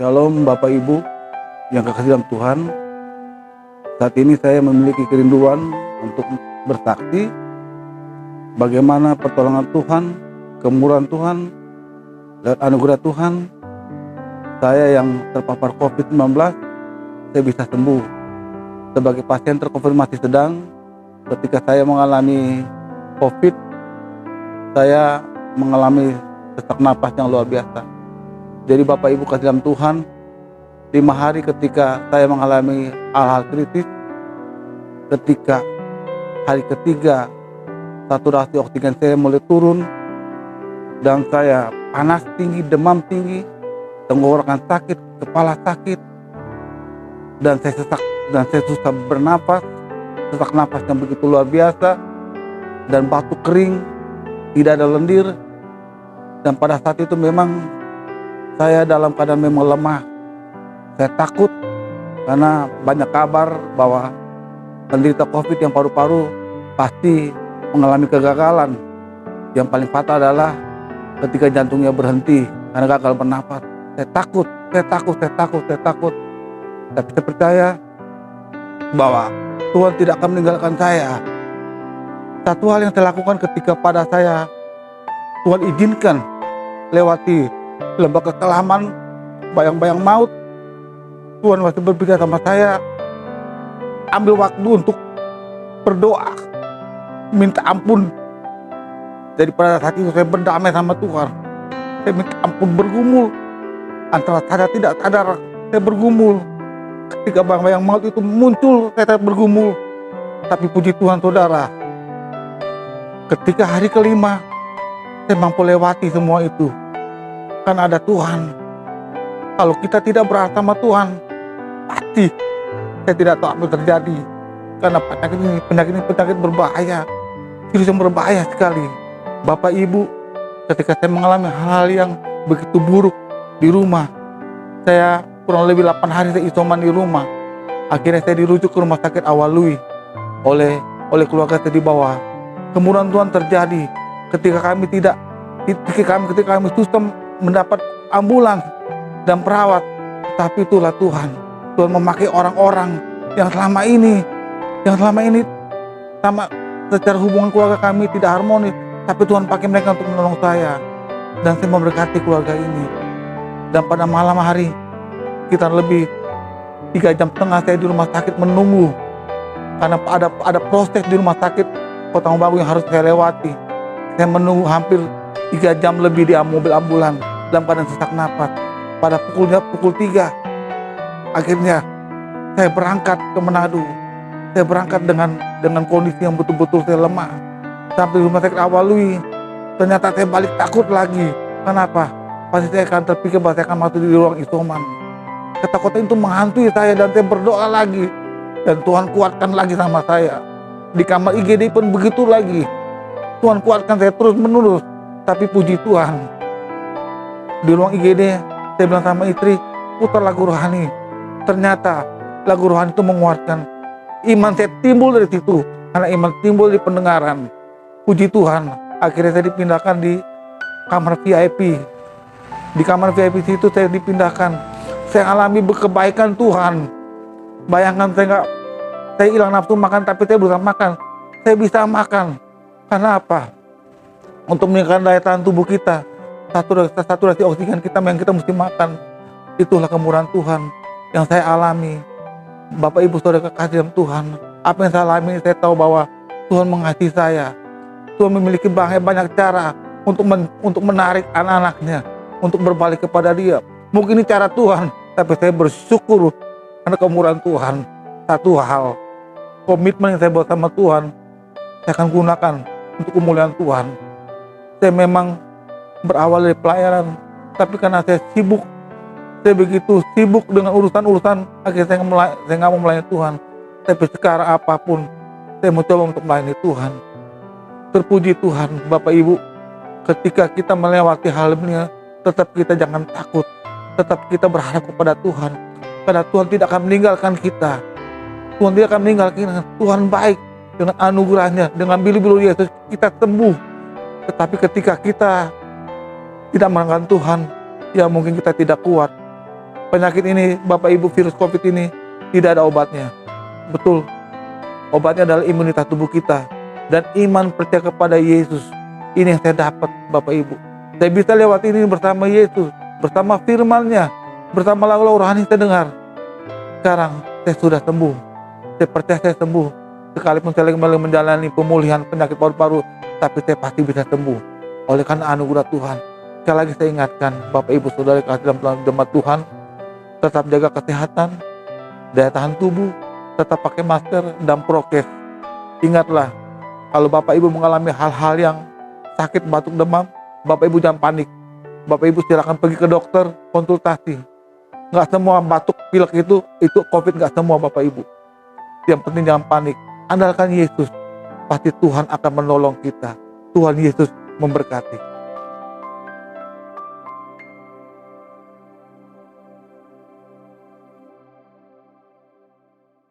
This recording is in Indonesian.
Shalom Bapak Ibu yang kekasih dalam Tuhan. Saat ini saya memiliki kerinduan untuk bersaksi bagaimana pertolongan Tuhan, kemurahan Tuhan, dan anugerah Tuhan. Saya yang terpapar COVID-19, saya bisa sembuh. Sebagai pasien terkonfirmasi sedang, ketika saya mengalami COVID, saya mengalami sesak napas yang luar biasa. Jadi Bapak Ibu kasih dalam Tuhan, 5 hari ketika saya mengalami hal-hal kritis, ketika hari ketiga saturasi oksigen saya mulai turun, dan saya panas tinggi, demam tinggi, tenggorokan sakit, kepala sakit, dan saya susah bernapas, sesak napas yang begitu luar biasa, dan batuk kering, tidak ada lendir. Dan pada saat itu memang saya dalam keadaan memang lemah. Saya takut karena banyak kabar bahwa penderita COVID yang paru-paru pasti mengalami kegagalan. Yang paling fatal adalah ketika jantungnya berhenti karena gagal bernapas. Saya takut. Tapi saya percaya bahwa Tuhan tidak akan meninggalkan saya. Satu hal yang saya lakukan ketika pada saya Tuhan izinkan lewati lembah kekelaman, bayang-bayang maut, Tuhan masih berbicara sama saya, ambil waktu untuk berdoa, minta ampun. Jadi pada saat itu saya berdamai sama Tuhan. Saya minta ampun, bergumul. Antara sadar tidak sadar, saya bergumul. Ketika bayang-bayang maut itu muncul, saya bergumul. Tapi puji Tuhan saudara, ketika hari kelima, saya mampu lewati semua itu. Karena ada Tuhan. Kalau kita tidak berharap sama Tuhan, pasti saya tidak tahu apa yang terjadi. Karena penyakit ini penyakit berbahaya, virus yang berbahaya sekali. Bapak Ibu, ketika saya mengalami hal-hal yang begitu buruk di rumah, saya kurang lebih 8 hari saya isoman di rumah. Akhirnya saya dirujuk ke rumah sakit Awalui oleh keluarga saya di bawah. Kemurahan Tuhan terjadi ketika kami susah mendapat ambulans dan perawat, tapi itulah Tuhan memakai orang-orang yang selama ini sama secara hubungan keluarga kami tidak harmonis, tapi Tuhan pakai mereka untuk menolong saya, dan saya memberkati keluarga ini. Dan pada malam hari sekitar lebih 3,5 jam saya di rumah sakit menunggu, karena ada proses di rumah sakit Kota Mobagu yang harus saya lewati. Saya menunggu hampir 3 jam lebih di mobil ambulan dalam keadaan sesak napas. Pada pukul 3 akhirnya saya berangkat ke Manado. Saya berangkat dengan kondisi yang betul-betul saya lemah. Sampai di rumah sakit Awalui, ternyata saya balik takut lagi. Kenapa? Pasti saya akan terpikir bahwa saya akan masuk di ruang isoman. Ketakutan itu menghantui saya, dan saya berdoa lagi, dan Tuhan kuatkan lagi sama saya. Di kamar IGD pun begitu lagi. Tuhan kuatkan saya terus menerus. Tapi puji Tuhan, di ruang IGD saya bilang sama istri, putar lagu rohani. Ternyata lagu rohani itu menguatkan. Iman saya timbul dari situ, karena iman timbul di pendengaran. Puji Tuhan, akhirnya saya dipindahkan di kamar VIP. Di kamar VIP situ saya dipindahkan. Saya alami kebaikan Tuhan. Bayangkan saya hilang nafsu makan, tapi saya berusaha makan. Saya bisa makan. Karena apa? Untuk meningkatkan daya tahan tubuh kita, saturasi oksigen kita yang kita mesti makan. Itulah kemurahan Tuhan yang saya alami. Bapak Ibu saudara kekasih dalam Tuhan, apa yang saya alami, saya tahu bahwa Tuhan mengasihi saya. Tuhan memiliki banyak cara untuk menarik anak-anaknya untuk berbalik kepada Dia. Mungkin ini cara Tuhan, tapi saya bersyukur karena kemurahan Tuhan. Satu hal, komitmen yang saya buat sama Tuhan, saya akan gunakan untuk kemuliaan Tuhan. Saya memang berawal dari pelayanan, tapi karena saya begitu sibuk dengan urusan-urusan, akhirnya saya nggak mau melayani Tuhan. Tapi sekarang apapun, saya mau coba untuk melayani Tuhan. Terpuji Tuhan, Bapak Ibu, ketika kita melewati hal ini, tetap kita jangan takut, tetap kita berharap kepada Tuhan, karena Tuhan tidak akan meninggalkan kita. Tuhan tidak akan meninggalkan kita. Tuhan baik, dengan anugerahnya, dengan bili-bili Yesus kita sembuh. Tetapi ketika kita tidak mengandalkan Tuhan, ya mungkin kita tidak kuat. Penyakit ini, Bapak Ibu, virus COVID ini tidak ada obatnya. Betul, obatnya adalah imunitas tubuh kita dan iman percaya kepada Yesus. Ini yang saya dapat, Bapak Ibu. Saya bisa lewat ini bersama Yesus, bersama firman-Nya, bersama lagu-lagu rohani saya dengar. Sekarang saya sudah sembuh. Saya percaya saya sembuh. Sekalipun saya kembali menjalani pemulihan penyakit paru-paru, tapi saya pasti bisa sembuh. Oleh karena anugerah Tuhan. Sekali lagi saya ingatkan, Bapak Ibu Saudara kasih dalam jemaat Tuhan, tetap jaga kesehatan, daya tahan tubuh, tetap pakai masker dan prokes. Ingatlah, kalau Bapak Ibu mengalami hal-hal yang sakit, batuk, demam, Bapak Ibu jangan panik. Bapak Ibu silakan pergi ke dokter, konsultasi. Nggak semua batuk pilek itu COVID, nggak semua Bapak Ibu. Yang penting jangan panik. Andalkan Yesus, pasti Tuhan akan menolong kita. Tuhan Yesus memberkati.